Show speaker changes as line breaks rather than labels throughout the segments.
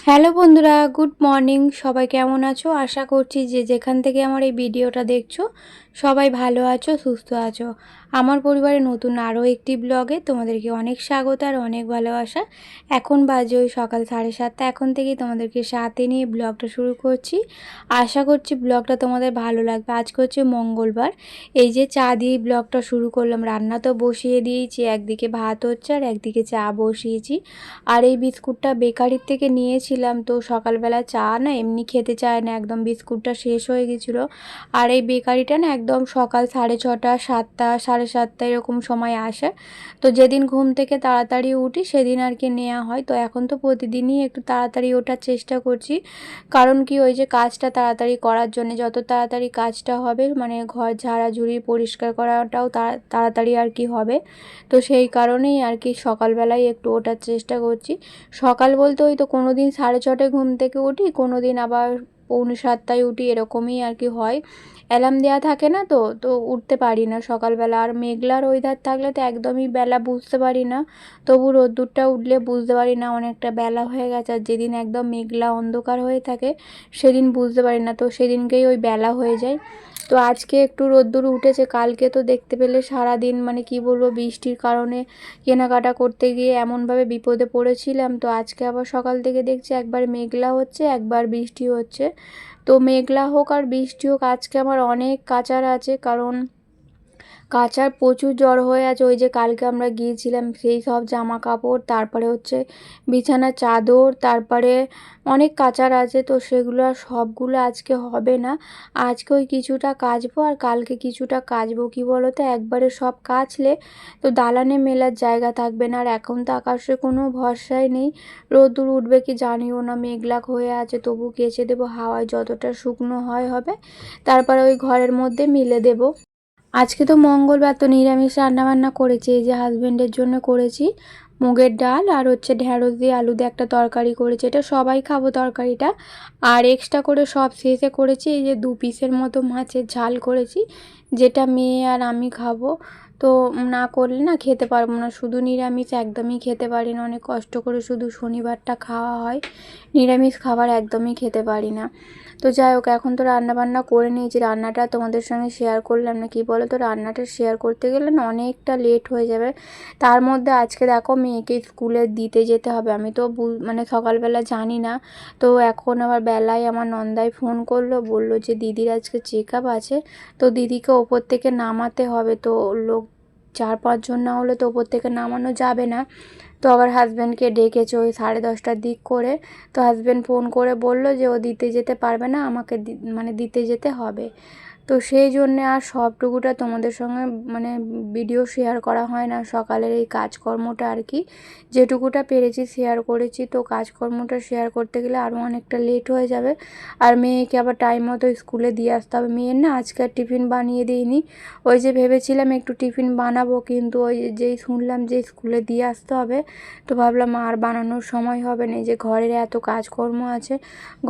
Hello বন্ধুরা, good morning. সবাই কেমন আছো? আশা করছি যে যেখান থেকে আমার এই ভিডিওটা দেখছো সবাই ভালো আছো, সুস্থ আছো। আমার পরিবারের নতুন আরও একটি ব্লগে তোমাদেরকে অনেক স্বাগত আর অনেক ভালোবাসা। এখন বাজে ওই সকাল 7:30। এখন থেকেই তোমাদেরকে সাথে নিয়ে ব্লগটা শুরু করছি। আশা করছি ব্লগটা তোমাদের ভালো লাগবে। আজকে হচ্ছে মঙ্গলবার। এই যে চা দিয়ে ব্লগটা শুরু করলাম। রান্না তো বসিয়ে দিয়েছি, একদিকে ভাত হচ্ছে আর একদিকে চা বসিয়েছি। আর এই বিস্কুটটা বেকারির থেকে নিয়েছিলাম, তো সকালবেলা চা না এমনি খেতে চায় না, একদম বিস্কুটটা শেষ হয়ে গেছিলো। আর এই বেকারিটা না একদম সকাল 6:30, 7টা, 7:30 এরকম সময় আসে। তো যেদিন ঘুম থেকে তাড়াতাড়ি উঠি সেদিন আর কি নেওয়া হয়। তো এখন তো প্রতিদিনই একটু তাড়াতাড়ি ওঠার চেষ্টা করছি, কারণ কি ওই যে কাজটা তাড়াতাড়ি করার জন্য, যত তাড়াতাড়ি কাজটা হবে মানে ঘর ঝাড়াঝুড়ি পরিষ্কার করাটাও তাড়াতাড়ি আর কি হবে। তো সেই কারণেই আর কি সকালবেলায় একটু ওঠার চেষ্টা করছি। সকাল বলতে ওই তো কোনো দিন 6:30 ঘুম থেকে উঠি, কোনো দিন আবার 6:45 উঠি, এরকমই আর কি হয়। অ্যালার্ম দেওয়া থাকে না, তো তো উঠতে পারি না সকালবেলা। আর মেঘলার ওয়েদার থাকলে তো একদমই বেলা বুঝতে পারি না। তবু রোদ্দুরটা উঠলে বুঝতে পারি না অনেকটা বেলা হয়ে গেছে। আর যেদিন একদম মেঘলা অন্ধকার হয়ে থাকে সেদিন বুঝতে পারি না, তো সেদিনকেই ওই বেলা হয়ে যায়। তো আজকে একটু রোদ্দুর উঠেছে, কালকে তো দেখতে পেলে সারাদিন মানে কি বলবো বৃষ্টির কারণে কেনাকাটা করতে গিয়ে এমনভাবে বিপদে পড়েছিলাম। তো আজকে আবার সকাল থেকে দেখছি একবার মেঘলা হচ্ছে, একবার বৃষ্টি হচ্ছে। তো মেঘলা হোক আর বৃষ্টি হোক, আজকে আমার অনেক কাচার আছে, কারণ কাচার প্রচুর জড়ো হয়ে আছে। ওই যে কালকে আমরা গিয়েছিলাম সেই সব জামা কাপড়, তারপরে হচ্ছে বিছানার চাদর, তারপরে অনেক কাচার আছে। তো সেগুলো আর সবগুলো আজকে হবে না। আজকে ওই কিছুটা কাচবো আর কালকে কিছুটা কাচবো। কি বলো তো, একবারে সব কাচলে তো দালানে মেলার জায়গা থাকবে না। আর এখন তো আকাশে কোনো ভরসাই নেই, রোদ্দুর উঠবে কি জানিও না, মেঘলা হয়ে আছে। তবু কেচে দেবো, হাওয়ায় যতটা শুকনো হয় হবে, তারপরে ওই ঘরের মধ্যে মিলে দেবো। আজকে তো মঙ্গলবার, তো নিরামিষ রান্নাবান্না করেছি। এই যে হাজব্যান্ডের জন্য করেছি মুগের ডাল, আর হচ্ছে ঢ্যাঁড়স দিয়ে আলু দিয়ে একটা তরকারি করেছি। এটা সবাই খাবো তরকারিটা। আর এক্সট্রা করে সব শেষে করেছি এই যে 2 পিসের মতো মাছের ঝাল করেছি, যেটা মেয়ে আর আমি খাবো। তো না করলে না খেতে পারবো না, শুধু নিরামিষ একদমই খেতে পারি না। অনেক কষ্ট করে শুধু শনিবারটা খাওয়া হয়, নিরামিষ খাবার একদমই খেতে পারি না। তো যাই হোক, এখন তো রান্নাবান্না করে নিয়েছি, রান্নাটা তোমাদের সঙ্গে শেয়ার করলাম না। কি বলো তো, রান্নাটা শেয়ার করতে গেলে না অনেকটা লেট হয়ে যাবে। তার মধ্যে আজকে দেখো মেয়েকে স্কুলে দিতে যেতে হবে। আমি তো মানে সকালবেলা জানি না। তো এখন আবার বেলায় আমার নন্দাই ফোন করলো, বলল যে দিদির আজকে চেক আপ আছে, তো দিদিকে ওপর থেকে নামাতে হবে। তো লোক 4-5 জন না হলে তো ওপর থেকে নামানো যাবে না। তো আবার হাজব্যান্ডকে ডেকেছে ওই 10:30টার দিক করে। তো হাজব্যান্ড ফোন করে বলল যে ও দিতে যেতে পারবে না, আমাকে মানে দিতে যেতে হবে। তো সেই জন্যে আর সবটুকুটা তোমাদের সঙ্গে মানে ভিডিও শেয়ার করা হয় না, সকালের এই কাজকর্মটা আর কি যেটুকুটা পেরেছি শেয়ার করেছি। তো কাজকর্মটা শেয়ার করতে গেলে আরও অনেকটা লেট হয়ে যাবে। আর মেয়েকে আবার টাইম মতো স্কুলে দিয়ে আসতে হবে। মেয়ের না আজকে আর টিফিন বানিয়ে দিইনি। ওই যে ভেবেছিলাম একটু টিফিন বানাবো, কিন্তু ওই যেই শুনলাম যে স্কুলে দিয়ে আসতে হবে, তো ভাবলাম আর বানানোর সময় হবে না। এই যে ঘরের এত কাজকর্ম আছে,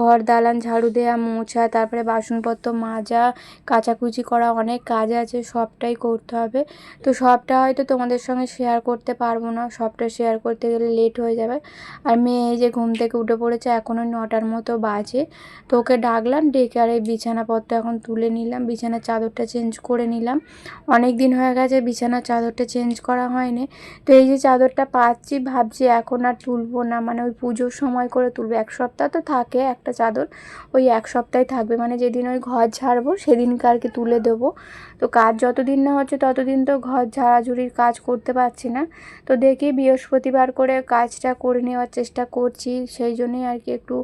ঘর দালান ঝাড়ু দেওয়া, মোছা, তারপরে বাসনপত্র মাজা, কাচাকুচি করা, অনেক কাজ আছে, সবটাই করতে হবে। তো সবটা হয়তো তোমাদের সঙ্গে শেয়ার করতে পারবো না, সবটা শেয়ার করতে গেলে লেট হয়ে যাবে। আর মেয়ে এই যে ঘুম থেকে উঠে পড়েছে, এখনও 9টার মতো বাজে। তো ওকে ডাকলাম, ডেকে আর এই বিছানাপত্র এখন তুলে নিলাম, বিছানার চাদরটা চেঞ্জ করে নিলাম। অনেক দিন হয়ে গেছে বিছানার চাদরটা চেঞ্জ করা হয়নি। তো এই যে চাদরটা পাচ্ছি, ভাবছি এখন আর তুলবো না, মানে ওই পুজোর সময় করে তুলবো। 1 সপ্তাহ তো থাকে একটা চাদর, ওই 1 সপ্তাহে থাকবে, মানে যেদিন ওই ঘর ঝাড়বো সেদিনকে আর কি তুলে দেবো। তো কাজ যতদিন না হচ্ছে ততদিন তো ঘর ঝাড়াঝুড়ির কাজ করতে পারছি না। তো দেখি বৃহস্পতিবার করে কাজটা করে নেওয়ার চেষ্টা করছি, সেই জন্যই আর কি একটু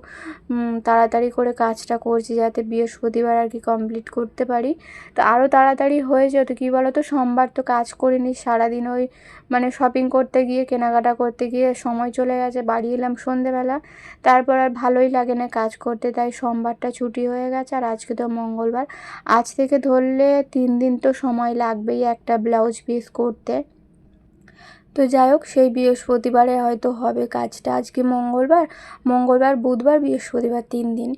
তাড়াতাড়ি করে কাজটা করছি, যাতে বৃহস্পতিবার আর কি কমপ্লিট করতে পারি। তো আরও তাড়াতাড়ি হয়ে যেত। কী বলো তো, সোমবার তো কাজ করিনি, সারাদিন ওই মানে শপিং করতে গিয়ে কেনাকাটা করতে গিয়ে সময় চলে গেছে, বাড়ি এলাম সন্ধেবেলা। তারপর আর ভালোই লাগে না কাজ করতে, তাই সোমবারটা ছুটি হয়ে গেছে। আর আজকে তো মঙ্গলবার, আজ থেকে ধরলে 3 দিন তো সময় লাগবেই একটা ব্লাউজ পিস করতে। তো যাই হোক, সেই বৃহস্পতিবারে হয়তো হবে কাজটা। আজকে মঙ্গলবার বুধবার বৃহস্পতিবার 3 দিন।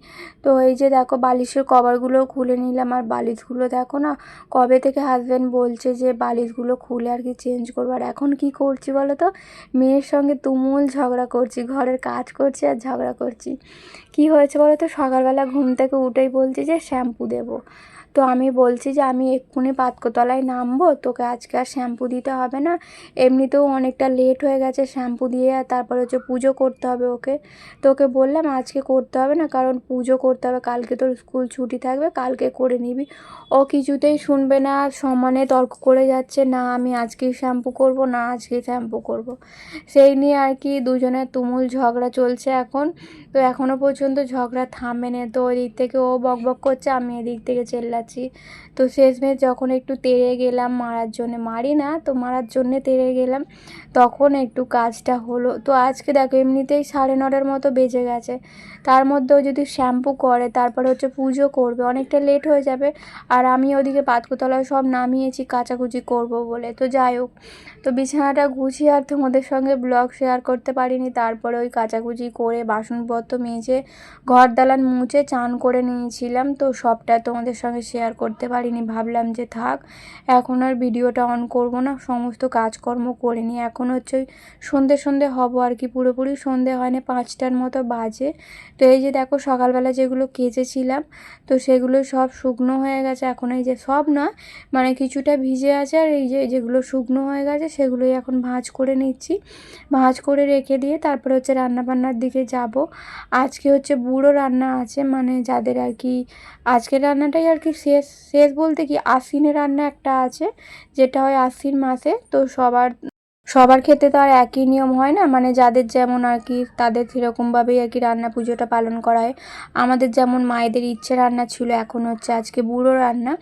তো এই যে দেখো বালিশের কভারগুলো খুলে নিলাম, আর বালিশগুলো দেখো না, কবে থেকে হাজব্যান্ড বলছে যে বালিশগুলো খুলে আর কি চেঞ্জ করবো। আর এখন কি করছি বলো তো, মেয়ের সঙ্গে তুমুল ঝগড়া করছি, ঘরের কাজ করছি আর ঝগড়া করছি। কি হয়েছে বলো তো, সকালবেলা ঘুম থেকে উঠেই বলছি যে শ্যাম্পু দেবো। তো আমি বলছি যে আমি এক্ষুনি পাতকতলায় নামবো, তোকে আজকে আর শ্যাম্পু দিতে হবে না, এমনিতেও অনেকটা লেট হয়ে গেছে শ্যাম্পু দিয়ে, আর তারপর হচ্ছে পুজো করতে হবে ওকে। তো ওকে বললাম আজকে করতে হবে না, কারণ পুজো করতে হবে, কালকে তোর স্কুল ছুটি থাকবে, কালকে করে নিবি। ও কিছুতেই শুনবে না, সমানে তর্ক করে যাচ্ছে, না আমি আজকেই শ্যাম্পু করব, না আজকেই শ্যাম্পু করব। সেই নিয়ে আর কি দুজনের তুমুল ঝগড়া চলছে এখন। তো এখনও পর্যন্ত ঝগড়া থামেনি। তো ওই দিক থেকে ও বকবক করছে, আমি এদিক থেকে চেল্লাচ্ছি। তো শেষমেশ যখন একটু তেড়ে গেলাম মারার জন্যে, মারি না তো মারার জন্যে তেড়ে গেলাম, তখন একটু কাজটা হলো। তো আজকে দেখো এমনিতেই 9:30 মতো বেজে গেছে, তার মধ্যেও যদি শ্যাম্পু করে তারপর হচ্ছে পুজো করবে, অনেকটা লেট হয়ে যাবে। আর আমি ওদিকে পাতকতলায় সব নামিয়েছি কাচাকুচি করব বলে। তো যাই হোক, তো বিছানাটা গুছিয়ে আর তোমাদের সঙ্গে ব্লগ শেয়ার করতে পারিনি। তারপরে ওই কাচাকুচি করে বাসনপত্র মেজে ঘর দালান মুছে চান করে নিয়েছিলাম, তো সবটা তোমাদের সঙ্গে শেয়ার করতে পারিনি। ভাবলাম যে থাক, এখন আর ভিডিওটা অন করব না, সমস্ত কাজকর্ম করে নিই। এখন হচ্ছে ওই সন্ধে হব আর কি, পুরোপুরি সন্ধে হয়নি, 5টার মতো বাজে। তো এই যে দেখো সকালবেলা যেগুলো কেচেছিলাম, তো সেগুলো সব শুকনো হয়ে গেছে। এখন এই যে সব না, মানে কিছুটা ভিজে আছে, আর এই যে যেগুলো শুকনো হয়ে গেছে সেগুলোই এখন ভাঁজ করে নিচ্ছি। ভাঁজ করে রেখে দিয়ে তারপরে হচ্ছে রান্নাবান্নার দিকে যাব। আজকে হচ্ছে বুড়ো রান্না আছে, মানে যাদের আর কি আজকের রান্নাটাই আর কি শেষ শেষ বলতে কি আশ্বিনের রান্না একটা আছে, যেটা হয় আশ্বিন মাসে। তো সবার ক্ষেত্রে তো আর একই নিয়ম হয় না, মানে যাদের যেমন আর কি তাদের সেরকমভাবেই আর কি রান্না পুজোটা পালন করা হয়। আমাদের যেমন মায়েদের ইচ্ছে রান্না ছিল, এখন হচ্ছে আজকে বুড়ো রান্না।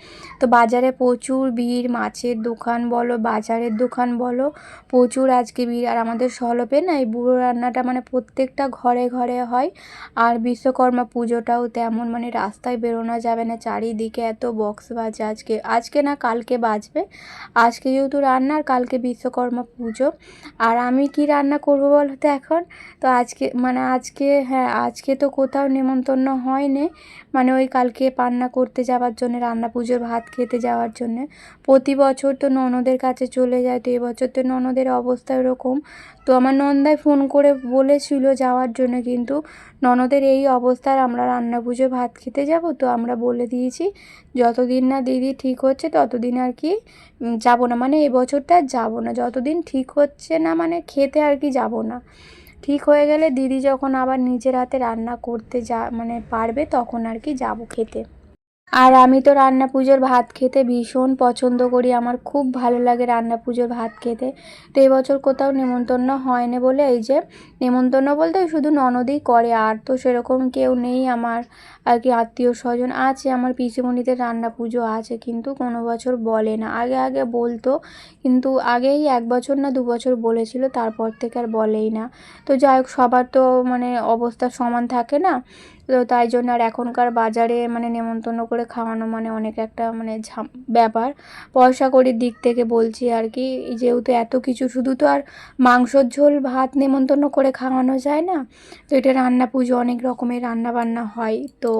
তো বাজারে প্রচুর ভিড়, মাছের দোকান বলো বাজারের দোকান বলো, প্রচুর আজকে ভিড়। আর আমাদের সলপে না এই বুড়ো রান্নাটা মানে প্রত্যেকটা ঘরে ঘরে হয়। আর বিশ্বকর্মা পুজোটাও তেমন, মানে রাস্তায় বেরোনো যাবে না, চারিদিকে এত বক্স বাজে। আজকে না কালকে বাজবে, আজকে যেহেতু রান্না আর কালকে বিশ্বকর্মা পুজো। আর আমি কি রান্না করবো বলো তো এখন, তো আজকে তো কোথাও নেমন্তন্ন হয়নি, মানে ওই কালকে পান্না করতে যাওয়ার জন্য, রান্না পুজোর ভাত খেতে যাওয়ার জন্যে। প্রতি বছর তো ননদের কাছে চলে যায়, তো এবছর তো ননদের অবস্থা এরকম। তো আমার নন্দাই ফোন করে বলেছিল যাওয়ার জন্য, কিন্তু ননদের এই অবস্থার আমরা রান্না পুজো ভাত খেতে যাব। তো আমরা বলে দিয়েছি যতদিন না দিদি ঠিক হচ্ছে ততদিন আর কি যাব না, মানে এবছরটা আর যাবো না, যতদিন ঠিক হচ্ছে না মানে খেতে আর কি যাব না। ঠিক হয়ে গেলে দিদি যখন আবার নিজের হাতে রান্না করতে মানে পারবে, তখন আর কি যাব খেতে। আর আমি তো রান্না পুজোর ভাত খেতে ভীষণ পছন্দ করি, আমার খুব ভালো লাগে রান্না পুজোর ভাত খেতে। তো এবছর কোথাও নেমন্তন্ন হয়নি বলে, এই যে নেমন্তন্ন বলতে শুধু ননদই করে, আর তো সেরকম কেউ নেই আমার আর কি, আত্মীয় স্বজন আছে, আমার পিসিমণিদের রান্না পুজো আছে, কিন্তু কোনো বছর বলে না। আগে আগে বলতো, কিন্তু আগেই 1 বছর না 2 বছর বলেছিল, তারপর থেকে আর বলেই না। তো যাই হোক, সবার তো মানে অবস্থা সমান থাকে না, তো তাই জন্য। আর এখনকার বাজারে মানে নেমন্তন্ন করে খাওয়ানো মানে অনেক একটা মানে ব্যাপার, পয়সা কড়ির দিক থেকে বলছি আর কি। যেহেতু এত কিছু, শুধু তো আর মাংসর ঝোল ভাত নেমন্তন্ন করে খাওয়ানো যায় না, তো এটা রান্না পুজো, অনেক রকমের রান্না বান্না হয়। তো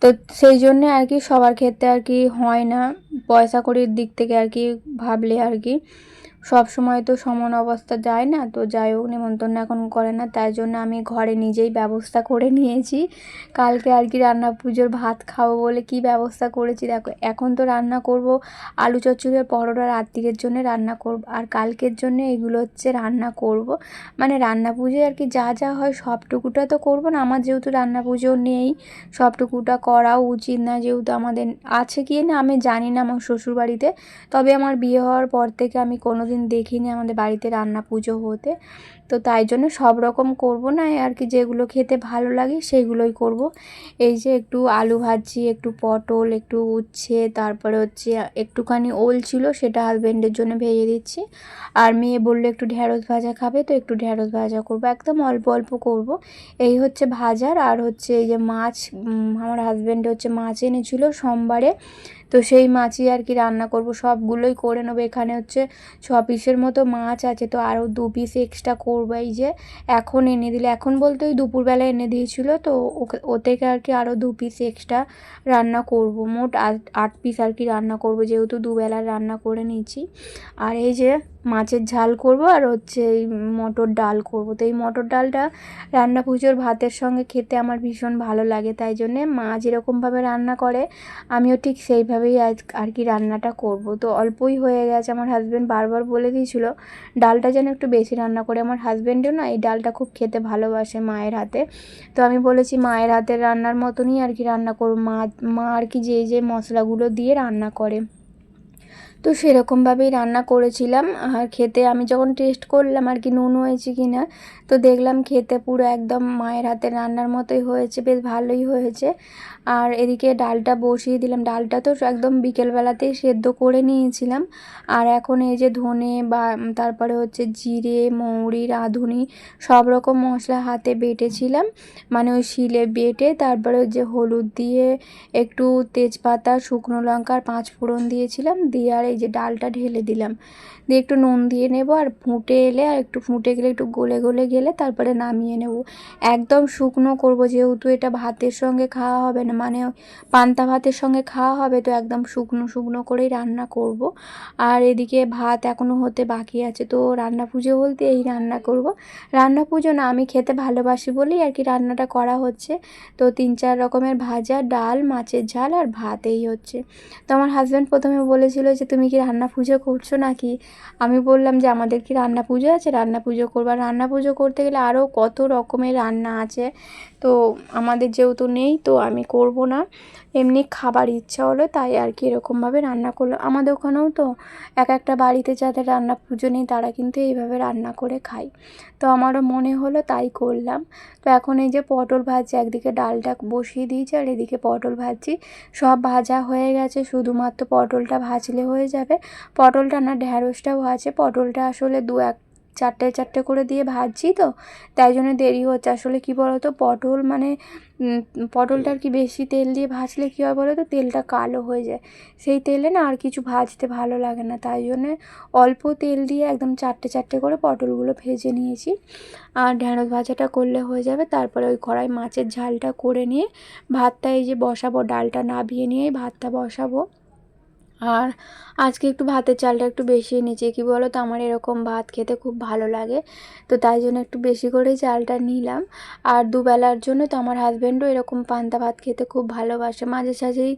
তো সেই জন্যে আর কি সবার ক্ষেত্রে আর কি হয় না, পয়সা কড়ির দিক থেকে আর কি ভাবলে আর কি সব সময় তো সমান অবস্থা যায় না। তো যাই হোক, নেমন্তন্ন এখন করে না, তাই জন্য আমি ঘরে নিজেই ব্যবস্থা করে নিয়েছি। কালকে আর কি রান্না পুজোর ভাত খাবো বলে কি ব্যবস্থা করেছি দেখো। এখন তো রান্না করব আলু চচ্চড়ি আর পরোটা, রাত্রিরের জন্য রান্না করব, আর কালকের জন্য এগুলো হচ্ছে রান্না করব। মানে রান্না পুজোয় আর কি যা যা হয় সবটুকুটা তো করবো না, আমার যেহেতু রান্না পুজো নেই, সবটুকুটা করাও উচিত না, যেহেতু আমাদের আছে কি না আমি জানি না আমার শ্বশুরবাড়িতে। তবে আমার বিয়ে হওয়ার পর থেকে আমি কোনোদিন দেখিনি আমাদের বাড়িতে রান্না পুজো হতে। তো তাই জন্য সব রকম করব না আর কি, যেগুলো খেতে ভালো লাগে সেইগুলোই করব। এই যে একটু আলু ভাজি, একটু পটল, একটু উচ্ছে, তারপরে হচ্ছে একটুখানি ওল ছিল, সেটা হাজব্যান্ডের জন্য ভেজে দিচ্ছি। আর মেয়ে বললো একটু ঢ্যাঁড়স ভাজা খাবে, তো একটু ঢ্যাঁড়স ভাজা করব, একদম অল্প অল্প করব। এই হচ্ছে ভাজার। আর হচ্ছে এই যে মাছ, আমার হাজব্যান্ড হচ্ছে মাছ এনেছিল সোমবারে, তো সেই মাছই আর কি রান্না করব, সবগুলোই করে নেবো। এখানে হচ্ছে 6 পিসের মতো মাছ আছে, তো আরও 2 পিস এক্সট্রা করবো। এই যে এখন এনে দিলে, এখন বলতে ওই দুপুরবেলা এনে দিয়েছিল, তো ও থেকে আর কি আরও 2 পিস এক্সট্রা রান্না করব। মোট 8 পিস আর কি রান্না করব, যেহেতু দুবেলার রান্না করে নিয়েছি। আর এই যে মাছের ঝাল করব, আর হচ্ছে এই মটর ডাল করব। তো এই মটর ডালটা রান্না পুজোর ভাতের সঙ্গে খেতে আমার ভীষণ ভালো লাগে, তাই জন্যে মা যেরকমভাবে রান্না করে আমিও ঠিক সেইভাবেই আর কি রান্নাটা করব। তো অল্পই হয়ে গেছে, আমার হাজব্যান্ড বারবার বলে দিয়েছিল ডালটা যেন একটু বেশি রান্না করে। আমার হাজব্যান্ডও না এই ডালটা খুব খেতে ভালোবাসে মায়ের হাতে, তো আমি বলেছি মায়ের হাতের রান্নার মতনই আর কি রান্না করব। মা আর কি যে মশলাগুলো দিয়ে রান্না করে, তো সেরকমভাবেই রান্না করেছিলাম। আর খেতে আমি যখন টেস্ট করলাম আর কি নুন হয়েছে কি না, তো দেখলাম খেতে পুরো একদম মায়ের হাতের রান্নার মতোই হয়েছে, বেশ ভালোই হয়েছে। আর এদিকে ডালটা বসিয়ে দিলাম, ডালটা তো একদম বিকেলবেলাতেই সেদ্ধ করে নিয়েছিলাম। আর এখন এই যে ধনে বা তারপরে হচ্ছে জিরে, মৌরি, রাঁধুনি সব রকম মশলা হাতে বেটেছিলাম, মানে ওই শিলে বেটে তারপরে ওই যে হলুদ দিয়ে, একটু তেজপাতা, শুকনো লঙ্কা আর 5 ফোড়ন দিয়েছিলাম, দিয়ে আর এই যে ডালটা ঢেলে দিলাম, দিয়ে একটু নুন দিয়ে নেব। আর ফুটে এলে, আর একটু ফুটে গেলে, একটু গলে গলে গেলে তারপরে নামিয়ে নেব। একদম শুকনো করব, যেহেতু এটা ভাতের সঙ্গে খাওয়া হবে না, মানে পান্তা ভাতের সঙ্গে খাওয়া হবে, তো একদম শুকনো শুকনো করেই রান্না করব। আর এদিকে ভাত এখনও হতে বাকি আছে, তো রান্না পুজো বলতে এই রান্না করব। রান্না পুজো না, আমি খেতে ভালোবাসি বলেই আর কি রান্নাটা করা হচ্ছে। তো 3-4 রকমের ভাজা, ডাল, মাছের ঝাল আর ভাত, এই হচ্ছে। তো আমার হাজব্যান্ড প্রথমে বলেছিল যে তুমি কি রান্না পুজো করছো নাকি। আমি বললাম যে আমাদের কি রান্না পুজো আছে, রান্না পুজো করবো। আর রান্না পুজো করতে গেলে আরও কত রকমের রান্না আছে, তো আমাদের যেহেতু নেই, তো আমি করব না। এমনি খাবার ইচ্ছা হলো তাই আর কি এরকমভাবে রান্না করলো। আমাদের ওখানেও তো এক একটা বাড়িতে যাদের রান্না পুজো নেই তারা কিন্তু এইভাবে রান্না করে খায়, তো আমারও মনে হলো তাই করলাম। তো এখন এই যে পটল ভাজছি, একদিকে ডালটা বসিয়ে দিয়েছি আর এদিকে পটল ভাজছি। সব ভাজা হয়ে গেছে, শুধুমাত্র পটলটা ভাজলে হয়ে যাবে। পটলটা না, ঢ্যাঁড়সটাও আছে, পটলটা আসলে 4টে করে দিয়ে ভাজছি, তো তাই জন্য দেরি হচ্ছে। আসলে কি বলো তো, পটল মানে পটলটা আর কি বেশি তেল দিয়ে ভাজলে কী হয় বলো তো, তেলটা কালো হয়ে যায়, সেই তেলে না আর কিছু ভাজতে ভালো লাগে না, তাই জন্যে অল্প তেল দিয়ে একদম 4টে করে পটলগুলো ভেজে নিয়েছি। আর ঢ্যাঁড়স ভাজাটা করলে হয়ে যাবে। তারপরে ওই কড়াই মাছের ঝালটা করে নিয়ে ভাতটা এই যে বসাবো, ডালটা নাবিয়ে নিয়েই ভাতটা বসাবো। আর আজকে একটু ভাতের চালটা একটু বেশি নিয়েছি, কী বলো তো, আমার এরকম ভাত খেতে খুব ভালো লাগে, তো তাই জন্য একটু বেশি করেই চালটা নিলাম। আর দুবেলার জন্য, তো আমার হাজব্যান্ডও এরকম পান্তা ভাত খেতে খুব ভালোবাসে। মাঝে সাঝেই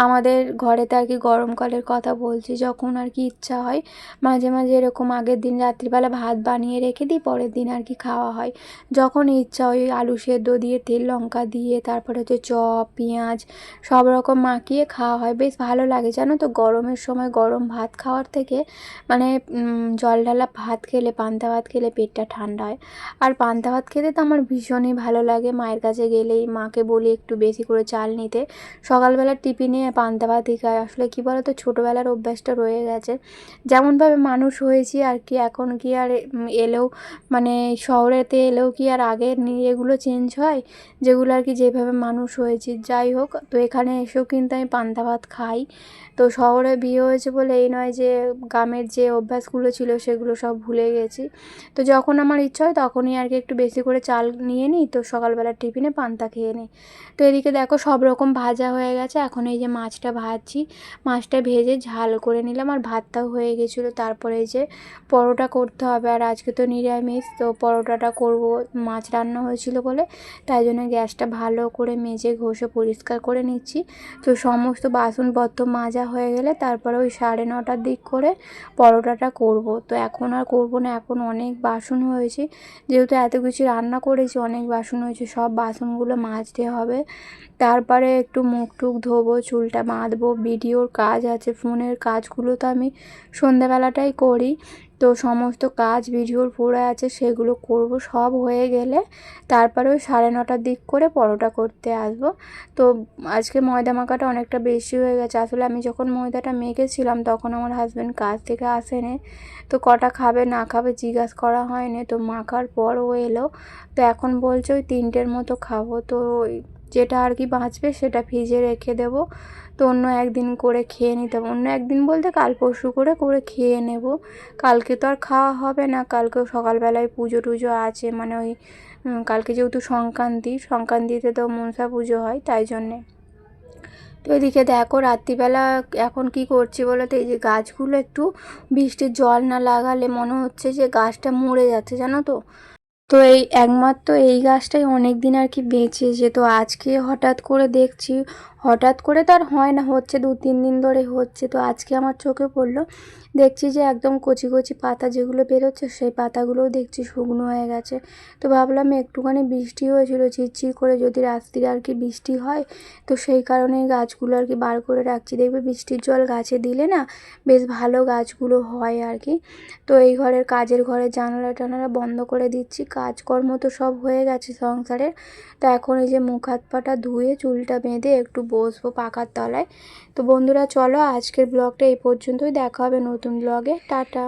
আমাদের ঘরেতে আর কি গরমকালের কথা বলছি, যখন আর কি ইচ্ছা হয় মাঝে মাঝে এরকম আগের দিন রাত্রিবেলা ভাত বানিয়ে রেখে দিই, পরের দিন আর কি খাওয়া হয়। যখন ইচ্ছা হয় আলু সেদ্ধ দিয়ে, তেল লঙ্কা দিয়ে, তারপরে হচ্ছে চপ, পেঁয়াজ সব রকম মাখিয়ে খাওয়া হয়, বেশ ভালো লাগে জানো তো। গরমের সময় গরম ভাত খাওয়ার থেকে মানে জল ঢালা ভাত খেলে, পান্তা ভাত খেলে পেটটা ঠান্ডা হয়। আর পান্তা ভাত খেতে তো আমার ভীষণই ভালো লাগে। মায়ের কাছে গেলেই মাকে বলি একটু বেশি করে চাল নিতে, সকালবেলার টিফিনে পান্তা ভাতই খাই। আসলে কী বলো তো, ছোটোবেলার অভ্যাসটা রয়ে গেছে, যেমনভাবে মানুষ হয়েছি আর কি, এখন কি আর এলেও মানে শহরেতে এলেও কি আর আগের এগুলো চেঞ্জ হয়, যেগুলো আর কি যেভাবে মানুষ হয়েছি। যাই হোক, তো এখানে এসেও কিন্তু আমি পান্তা ভাত খাই। তো শহরে বিয়ে হয়েছে বলে এই নয় যে গ্রামের যে অভ্যাসগুলো ছিল সেগুলো সব ভুলে গেছি। তো যখন আমার ইচ্ছা হয় তখনই আর কি একটু বেশি করে চাল নিয়ে নিই, তো সকালবেলার টিফিনে পান্তা খেয়ে নিই। তো এদিকে দেখো সব রকম ভাজা হয়ে গেছে, এখন এই যে মাছটা ভাজছি, মাছটা ভেজে ঝাল করে নিলাম, আর ভাতটাও হয়ে গেছিলো। তারপরে এই যে পরোটা করতে হবে, আর আজকে তো নিরামিষ, তো পরোটাটা করব, মাছ রান্না হয়েছিল বলে, তাই জন্য গ্যাসটা ভালো করে মেজে ঘষে পরিষ্কার করে নিচ্ছি। তো সমস্ত বাসনপত্র মাজা হয়ে গেলে তারপরে ওই 9:30টার দিক করে পরোটাটা করব। তো এখন আর করব না, এখন অনেক বাসন হয়েছে, যেহেতু এত কিছু রান্না করেছি অনেক বাসন হয়েছে, সব বাসনগুলো মাজতে হবে। তারপরে একটু মুখ টুক ধোবো, চুলটা বাঁধবো, ভিডিওর কাজ আছে, ফোনের কাজগুলো তো আমি সন্ধ্যাবেলাটাই করি। তো সমস্ত কাজ ভিডিওর পড়ে আছে সেগুলো করব, সব হয়ে গেলে তারপরে ওই 9:30টার দিক করে পরোটা করতে আসবো। তো আজকে ময়দা মাখাটা অনেকটা বেশি হয়ে গেছে। আসলে আমি যখন ময়দাটা মেখেছিলাম তখন আমার হাজব্যান্ড কাজ থেকে আসেনি, তো কটা খাবে না খাবে জিজ্ঞাসা করা হয়নি। তো মাখার পর ও এলো, তো এখন বলছে ওই 3টের মতো খাবো। তো যেটা আর কি বাঁচবে সেটা ফ্রিজে রেখে দেবো, তো অন্য একদিন করে খেয়ে নিতে হবে। অন্য একদিন বলতে কাল পরশু করে করে খেয়ে নেব। কালকে তো আর খাওয়া হবে না, কালকেও সকালবেলায় পুজো টুজো আছে, মানে ওই কালকে যেহেতু সংক্রান্তিতে তো মনসা পুজো হয়, তাই জন্যে। তো এদিকে দেখো রাত্রিবেলা এখন কি করছি বলো তো, এই যে গাছগুলো একটু বৃষ্টির জল না লাগালে মনে হচ্ছে যে গাছটা মরে যাচ্ছে, জানো তো। তো এই একমাত্র এই গাছটাই অনেক দিন আর কি বেঁচেছে। তো আজকে হঠাৎ করে দেখছি, হঠাৎ করে তো আর হয় না, হচ্ছে 2-3 দিন ধরে হচ্ছে। তো আজকে আমার চোখে পড়লো, দেখছি যে একদম কচি কচি পাতা যেগুলো বেরোচ্ছে সেই পাতাগুলোও দেখছি শুকনো হয়ে গেছে। তো ভাবলাম একটুখানি বৃষ্টি হয়েছিল ঝিরঝির করে, যদি রাত্রিরে আর কি বৃষ্টি হয়, তো সেই কারণেই গাছগুলো আর কি বার করে রাখছি। দেখবে বৃষ্টির জল গাছে দিলে না বেশ ভালো গাছগুলো হয় আর কি। তো এই ঘরের কাজের ঘরের জানালা টানালা বন্ধ করে দিচ্ছি, কাজকর্ম তো সব হয়ে গেছে সংসারের। তো এখন এই যে মুখ হাত পাটা ধুয়ে চুলটা বেঁধে একটু বসবো পাখার তলায়। তো বন্ধুরা চলো আজকের ব্লগটা এই পর্যন্তই, দেখা হবে নতুন ব্লগে, টাটা।